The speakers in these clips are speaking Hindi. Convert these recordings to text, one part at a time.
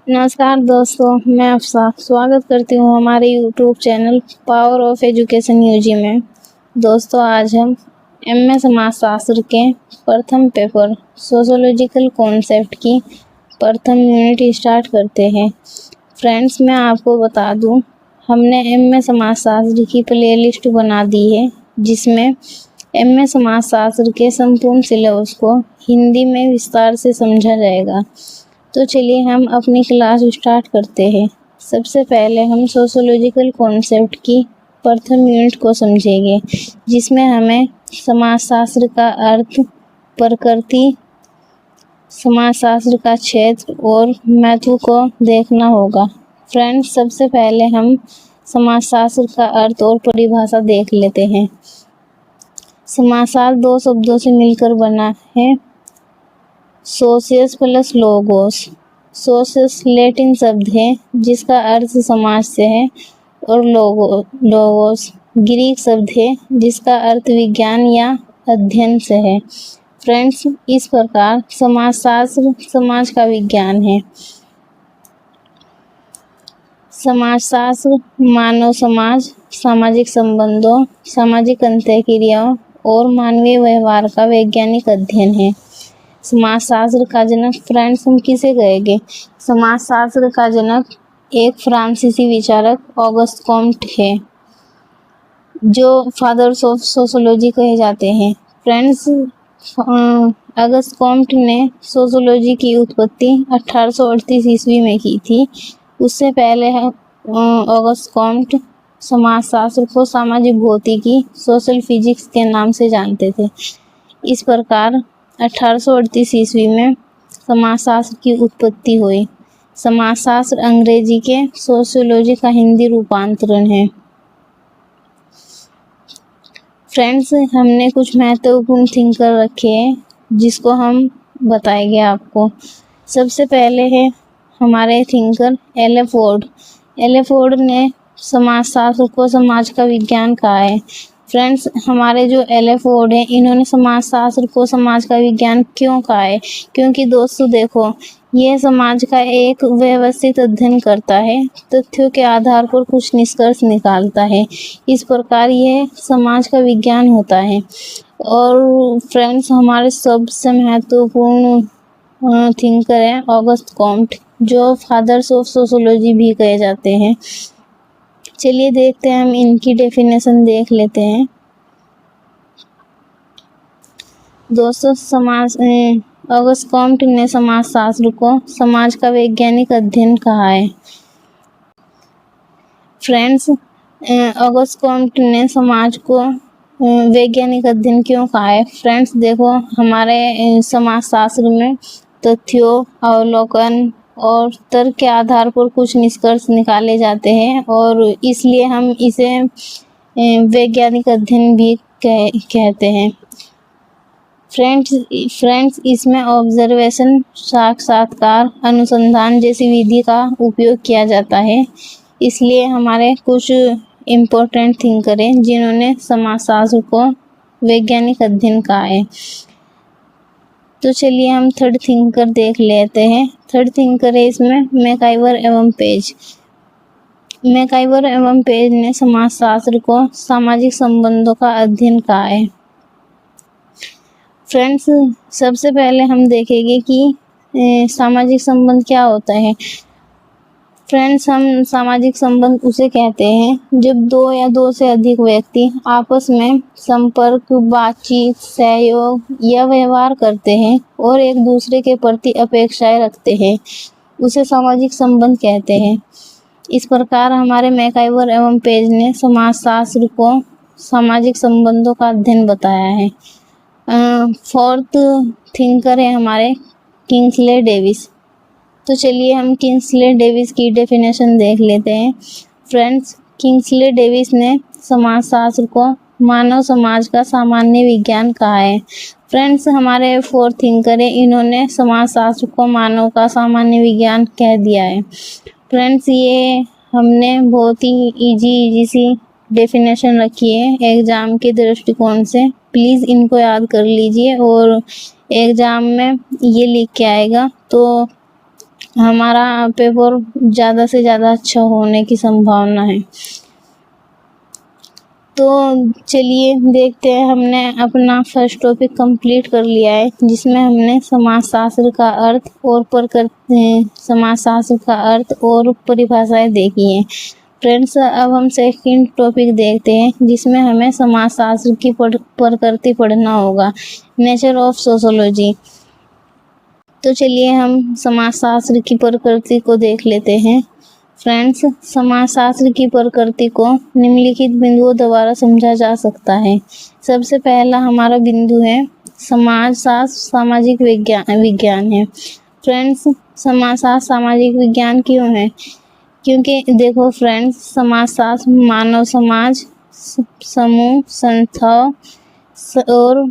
नमस्कार दोस्तों, मैं अफ़सा स्वागत करती हूँ हमारे YouTube channel power of education UG में। दोस्तों, आज हम एमए समाजशास्त्र के प्रथम पेपर सोशियोलॉजिकल कॉन्सेप्ट की प्रथम यूनिट स्टार्ट करते हैं। फ्रेंड्स, मैं आपको बता दूँ, हमने एमए समाजशास्त्र की प्लेलिस्ट बना दी है, जिसमें एमए समाजशास्त्र के संपूर्ण सिलेबस को हिंदी में विस्तार से समझा जाएगा। तो चलिए हम अपनी क्लास स्टार्ट करते हैं। सबसे पहले हम सोशियोलॉजिकल कॉन्सेप्ट की प्रथम यूनिट को समझेंगे, जिसमें हमें समाजशास्त्र का अर्थ, प्रकृति, समाजशास्त्र का क्षेत्र और महत्व को देखना होगा। फ्रेंड्स, सबसे पहले हम समाजशास्त्र का अर्थ और परिभाषा देख लेते हैं। समाजशास्त्र दो शब्दों से मिलकर बना है, सोशियस प्लस लोगोस। सोशियस लैटिन शब्द है जिसका अर्थ समाज से है, और लोगोस ग्रीक शब्द है जिसका अर्थ विज्ञान या अध्ययन से है। फ्रेंड्स, इस प्रकार समाजशास्त्र समाज का विज्ञान है। समाजशास्त्र मानव समाज, सामाजिक संबंधों, सामाजिक अंतःक्रियाओं और मानवीय व्यवहार का वैज्ञानिक अध्ययन है। समाजशास्त्र का जनक, फ्रेंड्स, हम किसे कहेंगे? समाजशास्त्र का जनक एक फ्रांसीसी विचारक ऑगस्ट कॉम्ट है, जो फादर्स ऑफ सोशियोलॉजी कहे जाते हैं। फ्रेंड्स, ऑगस्ट कॉम्ट ने सोशियोलॉजी की उत्पत्ति 1838 ईस्वी में की थी। उससे पहले ऑगस्ट कॉम्ट समाजशास्त्र को सामाजिक भौतिकी, सोशल फिजिक्स के नाम से जानते थे। इस प्रकार 1838 ईस्वी में समाजशास्त्र की उत्पत्ति हुई। समाजशास्त्र अंग्रेजी के सोशियोलॉजी का हिंदी रूपांतरण है। फ्रेंड्स, हमने कुछ महत्वपूर्ण थिंकर रखे हैं जिसको हम बताएंगे आपको। सबसे पहले है हमारे thinker L Ford. L Ford ने समाजशास्त्र को समाज का विज्ञान कहा है। फ्रेंड्स, हमारे जो एल फोर्ड है, इन्होंने समाजशास्त्र को समाज का विज्ञान क्यों कहा है? क्योंकि दोस्तों देखो, यह समाज का एक व्यवस्थित अध्ययन करता है, तथ्यों के आधार पर कुछ निष्कर्ष निकालता है। इस प्रकार यह समाज का विज्ञान होता है। और फ्रेंड्स, हमारे सबसे महत्वपूर्ण थिंकर है ऑगस्ट कॉम्ट, जो फादर्स ऑफ सोशियोलॉजी भी कहे जाते हैं। चलिए देखते हैं, हम इनकी डेफिनेशन देख लेते हैं। दोस्तों, ऑगस्ट कॉम्ट ने समाजशास्त्र को समाज का वैज्ञानिक अध्ययन कहा है। फ्रेंड्स, ऑगस्ट कॉम्ट ने समाज को वैज्ञानिक अध्ययन क्यों कहा है? फ्रेंड्स देखो, हमारे समाजशास्त्र में तथ्यों, अवलोकन और तर्क के आधार पर कुछ निष्कर्ष निकाले जाते हैं, और इसलिए हम इसे वैज्ञानिक अध्ययन भी कहते हैं। फ्रेंड्स, इसमें ऑब्जर्वेशन, साक्षात्कार, अनुसंधान जैसी विधि का उपयोग किया जाता है। इसलिए हमारे कुछ इम्पोर्टेंट थिंकर हैं जिन्होंने समाजशास्त्र को वैज्ञानिक अध्ययन कहा है। तो चलिए हम थर्ड थिंकर देख लेते हैं। थर्ड थिंकर है इसमें मैकआइवर एवं पेज। मैकआइवर एवं पेज ने समाजशास्त्र को सामाजिक संबंधों का अध्ययन कहा है। फ्रेंड्स, सबसे पहले हम देखेंगे कि सामाजिक संबंध क्या होता है। फ्रेंड्स, हम सामाजिक संबंध उसे कहते हैं जब दो या दो से अधिक व्यक्ति आपस में संपर्क, बातचीत, सहयोग या व्यवहार करते हैं और एक दूसरे के प्रति अपेक्षाएं रखते हैं, उसे सामाजिक संबंध कहते हैं। इस प्रकार हमारे मैकआइवर एवं पेज ने समाजशास्त्र को सामाजिक संबंधों का अध्ययन बताया है। फोर्थ थिंकर है हमारे किंग्सले डेविस। तो चलिए हम किंग्सले डेविस की डेफिनेशन देख लेते हैं। फ्रेंड्स, किंग्सले डेविस ने समाजशास्त्र को मानव समाज का सामान्य विज्ञान कहा है। फ्रेंड्स, हमारे फोर्थ थिंकर है, इन्होंने समाजशास्त्र को मानव का सामान्य विज्ञान कह दिया है। फ्रेंड्स, ये हमने बहुत ही इजी सी डेफिनेशन रखी है एग्ज़ाम के दृष्टिकोण से। प्लीज़ इनको याद कर लीजिए, और एग्ज़ाम में ये लिख के आएगा, तो हमारा पेपर ज़्यादा से ज़्यादा अच्छा होने की संभावना है। तो चलिए देखते हैं, हमने अपना फर्स्ट टॉपिक कंप्लीट कर लिया है, जिसमें हमने समाजशास्त्र का अर्थ और परिभाषाएं देखी हैं। फ्रेंड्स, अब हम सेकंड टॉपिक देखते हैं, जिसमें हमें समाजशास्त्र की प्रकृति पढ़ना होगा, नेचर ऑफ सोशोलॉजी। तो चलिए हम समाजशास्त्र की प्रकृति को देख लेते हैं। फ्रेंड्स, समाजशास्त्र की प्रकृति को निम्नलिखित बिंदुओं द्वारा समझा जा सकता है। सबसे पहला हमारा बिंदु है समाजशास्त्र सामाजिक विज्ञान है। फ्रेंड्स, समाजशास्त्र सामाजिक विज्ञान क्यों है? क्योंकि देखो फ्रेंड्स, समाजशास्त्र मानव समाज, समूह, संस्थाओं और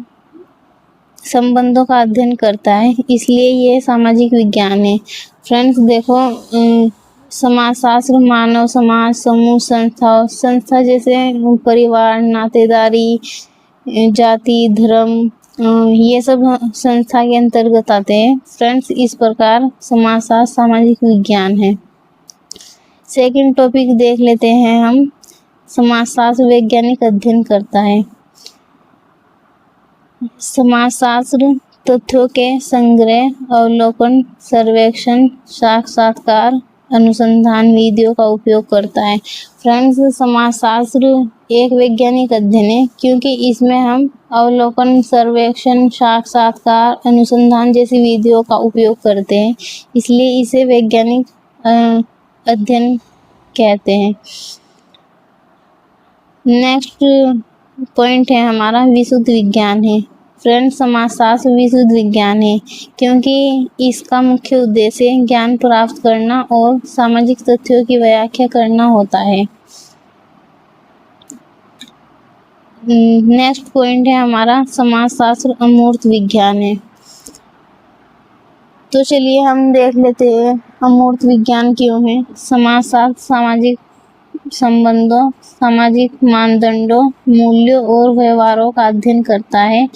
संबंधों का अध्ययन करता है, इसलिए ये सामाजिक विज्ञान है। फ्रेंड्स देखो, समाजशास्त्र मानव समाज, समूह, संस्था जैसे परिवार, नातेदारी, जाति, धर्म, ये सब संस्था के अंतर्गत आते हैं। फ्रेंड्स, इस प्रकार समाजशास्त्र सामाजिक विज्ञान है। सेकंड टॉपिक देख लेते हैं हम, समाजशास्त्र वैज्ञानिक अध्ययन करता है। समाजशास्त्र तथ्यों के संग्रह, अवलोकन, सर्वेक्षण, साक्षात्कार, अनुसंधान विधियों का उपयोग करता है। फ्रेंड्स, समाजशास्त्र एक वैज्ञानिक अध्ययन है, क्योंकि इसमें हम अवलोकन, सर्वेक्षण, साक्षात्कार, अनुसंधान जैसी विधियों का उपयोग करते हैं, इसलिए इसे वैज्ञानिक अध्ययन कहते हैं। नेक्स्ट पॉइंट है हमारा विशुद्ध विज्ञान है। फ्रेंड्स, समाजशास्त्र विशुद्ध विज्ञान है, क्योंकि इसका मुख्य उद्देश्य ज्ञान प्राप्त करना और सामाजिक तथ्यों की व्याख्या करना होता है। नेक्स्ट पॉइंट है हमारा समाजशास्त्र अमूर्त विज्ञान है। तो चलिए हम देख लेते हैं अमूर्त विज्ञान क्यों है। समाजशास्त्र सामाजिक संबंधों, सामाजिक मानदंडों, मूल्यों और व्यवहारों का अध्ययन करता है,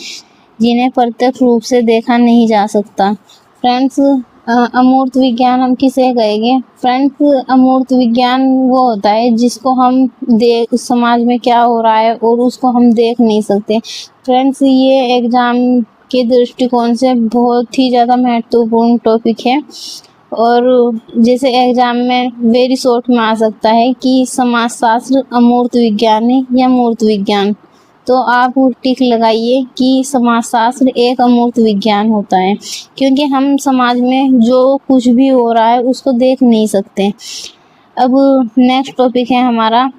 जिन्हें प्रत्यक्ष रूप से देखा नहीं जा सकता। फ्रेंड्स, अमूर्त विज्ञान हम किसे कहेंगे? फ्रेंड्स, अमूर्त विज्ञान वो होता है जिसको हम समाज में क्या हो रहा है और उसको हम देख नहीं सकते। फ्रेंड्स, ये एग्जाम के दृष्टिकोण से बहुत ही ज़्यादा महत्वपूर्ण टॉपिक है, और जैसे एग्जाम में वेरी शॉर्ट में आ सकता है कि समाजशास्त्र अमूर्त विज्ञान है या मूर्त विज्ञान, तो आप टिक लगाइए कि समाजशास्त्र एक अमूर्त विज्ञान होता है, क्योंकि हम समाज में जो कुछ भी हो रहा है उसको देख नहीं सकते। अब नेक्स्ट टॉपिक है हमारा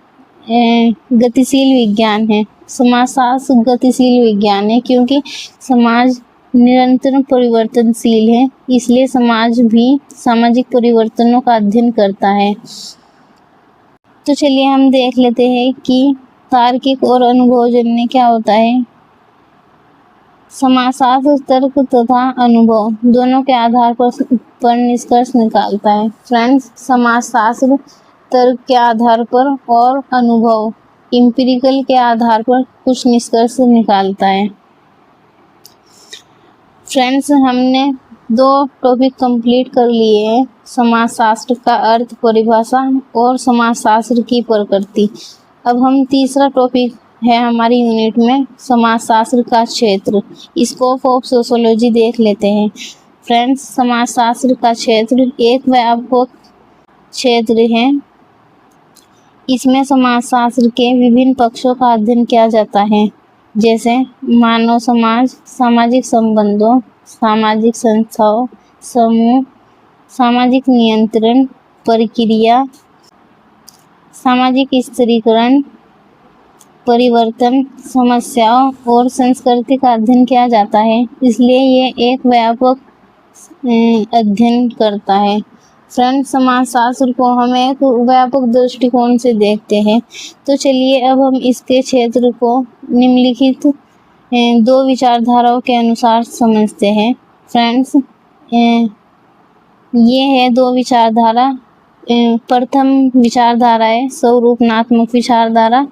गतिशील विज्ञान है। समाजशास्त्र गतिशील विज्ञान है, क्योंकि समाज निरंतर परिवर्तनशील है, इसलिए समाज भी सामाजिक परिवर्तनों का अध्ययन करता है। तो चलिए हम देख लेते हैं कि तार्किक और अनुभवजन्य क्या होता है। समाजशास्त्र तर्क तथा अनुभव दोनों के आधार पर निष्कर्ष निकालता है। फ्रेंड्स, समाजशास्त्र तर्क के आधार पर और अनुभव एम्पिरिकल के आधार पर कुछ निष्कर्ष निकालता है। फ्रेंड्स, हमने 2 टॉपिक कंप्लीट कर लिए हैं, समाजशास्त्र का अर्थ, परिभाषा और समाजशास्त्र की प्रकृति। अब हम तीसरा टॉपिक है हमारी यूनिट में, समाजशास्त्र का क्षेत्र, स्कोप ऑफ सोशोलॉजी देख लेते हैं। फ्रेंड्स, समाजशास्त्र का क्षेत्र एक व्यापक क्षेत्र है। इसमें समाजशास्त्र के विभिन्न पक्षों का अध्ययन किया जाता है, जैसे मानव समाज, सामाजिक संबंधों, सामाजिक संस्थाओं, समूह, सामाजिक नियंत्रण प्रक्रिया, सामाजिक स्थिरीकरण, परिवर्तन, समस्याओं और संस्कृति का अध्ययन किया जाता है, इसलिए ये एक व्यापक अध्ययन करता है। फ्रेंड्स, समाजशास्त्र को हम एक व्यापक दृष्टिकोण से देखते हैं। तो चलिए अब हम इसके क्षेत्र को निम्नलिखित 2 विचारधाराओं के अनुसार समझते हैं। फ्रेंड्स, ये है 2 विचारधारा। प्रथम विचारधारा है स्वरूपनात्मक विचारधारा,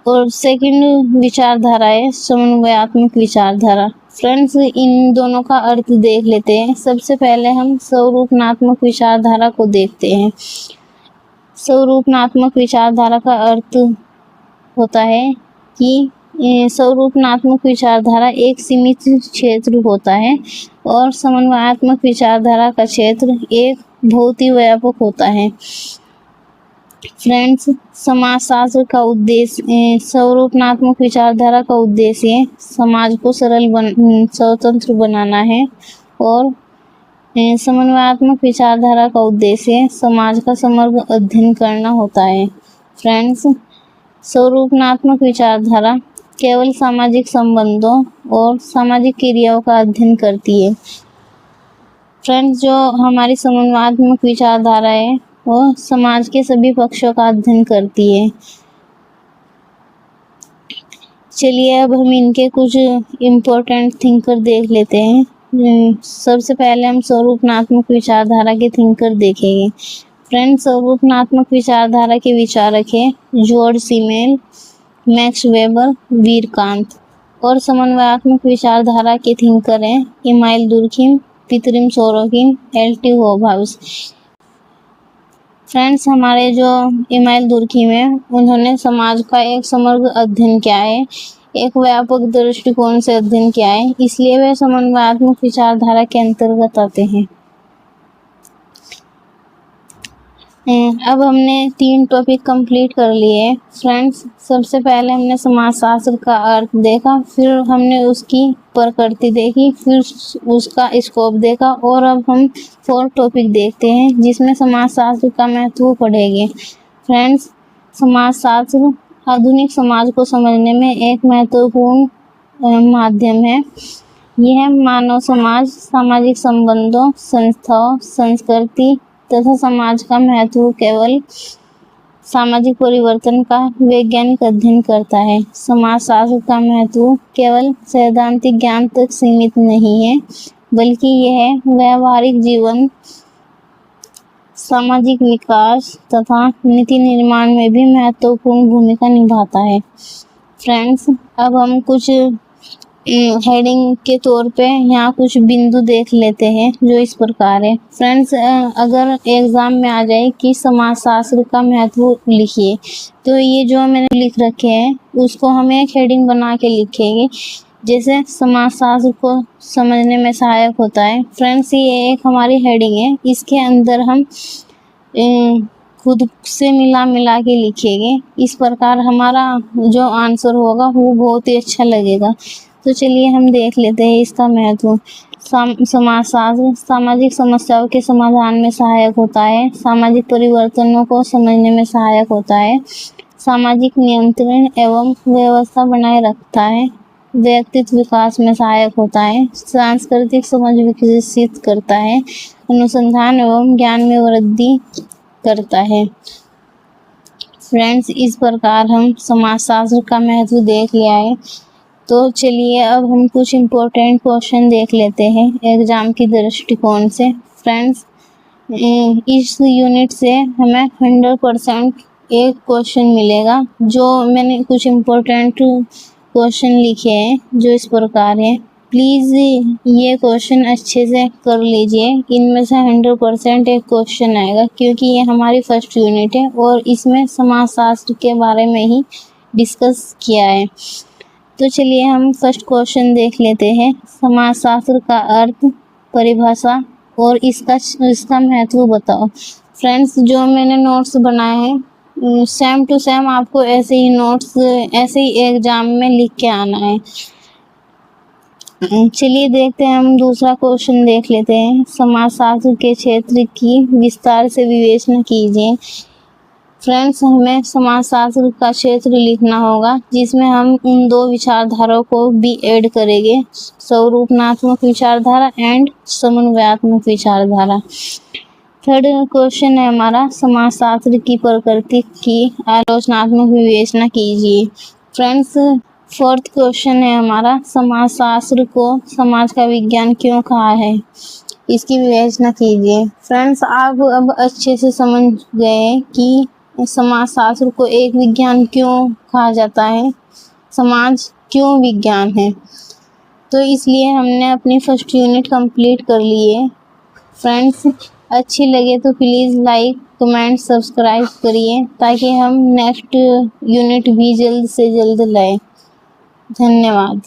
और सेकंड विचारधारा है समन्वयात्मक विचारधारा। फ्रेंड्स, इन दोनों का अर्थ देख लेते हैं। सबसे पहले हम स्वरूपनात्मक विचारधारा को देखते हैं। स्वरूपनात्मक विचारधारा का अर्थ होता है कि स्वरूपनात्मक विचारधारा एक सीमित क्षेत्र होता है और समन्वयात्मक विचारधारा का क्षेत्र एक बहुत ही व्यापक होता है। फ्रेंड्स, समाजशास्त्र का उद्देश्य, स्वरूपनात्मक विचारधारा का उद्देश्य समाज को स्वतंत्र बनाना है और समन्वयात्मक विचारधारा का उद्देश्य समाज का समग्र अध्ययन करना होता है। फ्रेंड्स, स्वरूपनात्मक विचारधारा केवल सामाजिक संबंधों और सामाजिक क्रियाओं का अध्ययन करती है। फ्रेंड्स, जो हमारी समन्वयात्मक विचारधारा है वो समाज के सभी पक्षों का अध्ययन करती है। चलिए अब हम इनके कुछ इम्पोर्टेंट थिंकर देख लेते हैं। सबसे पहले हम स्वरूपनात्मक विचारधारा के थिंकर देखेंगे। फ्रेंड्स, स्वरूपनात्मक विचारधारा के विचारक है जॉर्ज सीमेल, मैक्स वेबर, वीरकांत। और समन्वयात्मक विचारधारा के थिंकर हैं Emile Durkheim, Pitirim Sorokin, L T. Hobhouse. Friends, हमारे जो इमाइल दुर्खिम है उन्होंने समाज का एक समग्र अध्ययन किया है, एक व्यापक दृष्टिकोण से अध्ययन किया है, इसलिए वे समन्वयात्मक विचारधारा के अंतर्गत आते हैं। अब हमने 3 टॉपिक कंप्लीट कर लिए। फ्रेंड्स, सबसे पहले हमने समाजशास्त्र का अर्थ देखा, फिर हमने उसकी प्रकृति देखी, फिर उसका स्कोप देखा और अब हम 4 टॉपिक देखते हैं जिसमें समाजशास्त्र का महत्व पढ़ेंगे। फ्रेंड्स, समाजशास्त्र आधुनिक समाज को समझने में एक महत्वपूर्ण माध्यम है। यह मानव समाज, सामाजिक संबंधों, संस्थाओं, संस्कृति तथा समाज का महत्व केवल सामाजिक परिवर्तन का वैज्ञानिक अध्ययन करता है। समाजशास्त्र का महत्व केवल सैद्धांतिक ज्ञान तक सीमित नहीं है, बल्कि यह व्यावहारिक जीवन, सामाजिक विकास तथा नीति निर्माण में भी महत्वपूर्ण भूमिका निभाता है। फ्रेंड्स, अब हम कुछ हेडिंग के तौर पे यहाँ कुछ बिंदु देख लेते हैं जो इस प्रकार है। फ्रेंड्स, अगर एग्जाम में आ जाए कि समाजशास्त्र का महत्व लिखिए, तो ये जो मैंने लिख रखे हैं उसको हम एक हेडिंग बना के लिखेंगे, जैसे समाजशास्त्र को समझने में सहायक होता है। फ्रेंड्स, ये एक हमारी हेडिंग है, इसके अंदर हम खुद से मिला के लिखेंगे। इस प्रकार हमारा जो आंसर होगा वो बहुत ही अच्छा लगेगा। तो चलिए हम देख लेते हैं इसका महत्व। समाजशास्त्र सामाजिक समस्याओं के समाधान में सहायक होता है, सामाजिक परिवर्तनों को समझने में सहायक होता है, सामाजिक नियंत्रण एवं व्यवस्था बनाए रखता है, व्यक्तित्व विकास में सहायक होता है, सांस्कृतिक समझ विकसित करता है, अनुसंधान एवं ज्ञान में वृद्धि करता है। फ्रेंड्स, इस प्रकार हम समाजशास्त्र का महत्व देख लिया है। तो चलिए अब हम कुछ इम्पोर्टेंट क्वेश्चन देख लेते हैं एग्जाम की दृष्टिकोण से। फ्रेंड्स, इस यूनिट से हमें 100% एक क्वेश्चन मिलेगा। जो मैंने कुछ इम्पोर्टेंट क्वेश्चन लिखे हैं जो इस प्रकार है, प्लीज़ ये क्वेश्चन अच्छे से कर लीजिए। इनमें से 100% एक क्वेश्चन आएगा, क्योंकि ये हमारी फर्स्ट यूनिट है और इसमें समाजशास्त्र के बारे में ही डिस्कस किया है। तो चलिए हम फर्स्ट क्वेश्चन देख लेते हैं। समाजशास्त्र का अर्थ, परिभाषा और इसका महत्व बताओ। फ्रेंड्स, जो मैंने नोट्स बनाए हैं सेम टू सेम आपको ऐसे ही नोट्स ऐसे ही एग्जाम में लिख के आना है। चलिए देखते हैं, हम दूसरा क्वेश्चन देख लेते हैं। समाजशास्त्र के क्षेत्र की विस्तार से विवेचना कीजिए। फ्रेंड्स, हमें समाजशास्त्र का क्षेत्र लिखना होगा, जिसमें हम उन 2 विचारधाराओं को भी ऐड करेंगे, स्वरूपनात्मक विचारधारा एंड समन्वयात्मक विचारधारा। थर्ड क्वेश्चन है हमारा, समाजशास्त्र की प्रकृति की आलोचनात्मक विवेचना कीजिए। फ्रेंड्स, फोर्थ क्वेश्चन है हमारा, समाजशास्त्र को समाज का विज्ञान क्यों कहा है, इसकी विवेचना कीजिए। फ्रेंड्स, आप अब अच्छे से समझ गए कि समाजशास्त्र को एक विज्ञान क्यों कहा जाता है, समाज क्यों विज्ञान है। तो इसलिए हमने अपनी फर्स्ट यूनिट कंप्लीट कर ली है। फ्रेंड्स, अच्छी लगे तो प्लीज़ लाइक कमेंट सब्सक्राइब करिए ताकि हम नेक्स्ट यूनिट भी जल्द से जल्द लाएं। धन्यवाद।